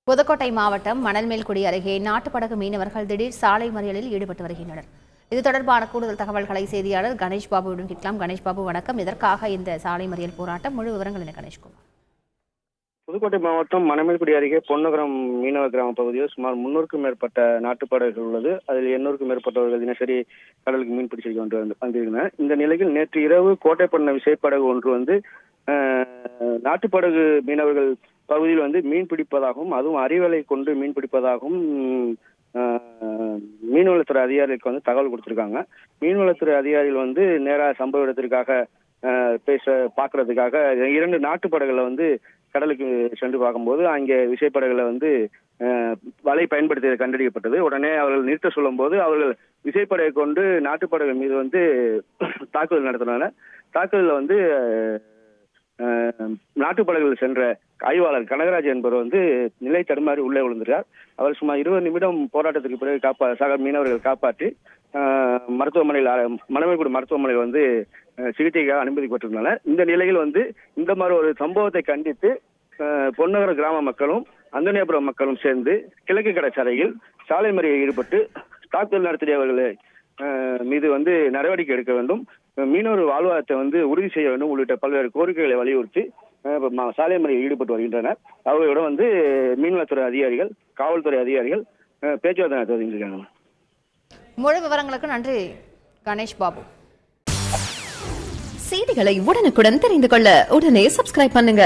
புதுக்கோட்டை மாவட்டம் மணல்மேல்குடி அருகே நாட்டுப்படகு மீனவர்கள் திடீர் சாலை மறியலில் ஈடுபட்டு வருகின்றனர். இது தொடர்பான கூடுதல் தகவல்களை செய்தியாளர் கணேஷ் பாபுவிடம் கேட்கலாம். கணேஷ் பாபு, வணக்கம். இதற்காக இந்த சாலை மறியல் போராட்டம், முழு விவரங்கள் என்ன கணேஷ்குமார்? புதுக்கோட்டை மாவட்டம் மணமேல்குடி அருகே பொன்னகரம் மீனவ கிராம பகுதியில் சுமார் 300க்கும் மேற்பட்ட நாட்டுப்படகுகள் உள்ளது. அதில் 800க்கும் மேற்பட்டவர்கள் தினசரி கடலுக்கு மீன்பிடி செய்து வந்திருந்தனர். இந்த நிலையில் நேற்று இரவு கோட்டைப்பண்ண விசைப்படகு ஒன்று நாட்டுப்படகு மீனவர்கள் பகுதியில் மீன் பிடிப்பதாகவும், அதுவும் அறிவலை கொண்டு மீன் பிடிப்பதாகவும் மீன்வளத்துறை அதிகாரிகளுக்கு தகவல் கொடுத்திருக்காங்க. மீன்வளத்துறை அதிகாரிகள் நேராக சம்பவ இடத்திற்காக பார்க்கறதுக்காக 2 நாட்டுப்படகுகளை கடலுக்கு சென்று பார்க்கும்போது அங்கே விசைப்படகுல வலை பயன்படுத்தியது கண்டறியப்பட்டது. உடனே அவர்கள் நிறுத்த சொல்லும் போது அவர்கள் விசைப்படகை கொண்டு நாட்டுப்படகு மீது தாக்குதல் நடத்தினாங்க. தாக்குதலில் நாட்டுப்படகுகள் சென்ற ஆய்வாளர் கனகராஜ் என்பவர் நிலை தடுமாறி உள்ளே விழுந்தார். அவர் சுமார் 20 நிமிடம் போராட்டத்திற்கு பிறகு சக மீனவர்கள் காப்பாற்றி மணமேல்குடி மருத்துவமனையில் சிகிச்சைக்காக அனுமதிக்கப்பட்டிருந்தனர். இந்த நிலையில் இந்த மாதிரி ஒரு சம்பவத்தை கண்டித்து பொன்னகர கிராம மக்களும் அந்தனியாபுரம் மக்களும் சேர்ந்து கிழக்கு கடற்கரையில் சாலை மறியலில் ஈடுபட்டு தாக்குதல் நடத்தியவர்களை மீது நடவடிக்கை எடுக்க வேண்டும், மீனவர் வாழ்வாதாரத்தை உறுதி செய்ய வேண்டும் உள்ளிட்ட பல்வேறு கோரிக்கைகளை வலியுறுத்தி சாலை மறியலில் ஈடுபட்டு வருகின்றனர். அவர்களோட மீன்வளத்துறை அதிகாரிகள், காவல்துறை அதிகாரிகள் பேச்சுவார்த்தை நடத்தி வருகின்றனர். முழு விவரங்களுக்கு நன்றி கணேஷ் பாபு. செய்திகளை உடனுக்குடன் தெரிந்து கொள்ள உடனே சப்ஸ்கிரைப் பண்ணுங்க.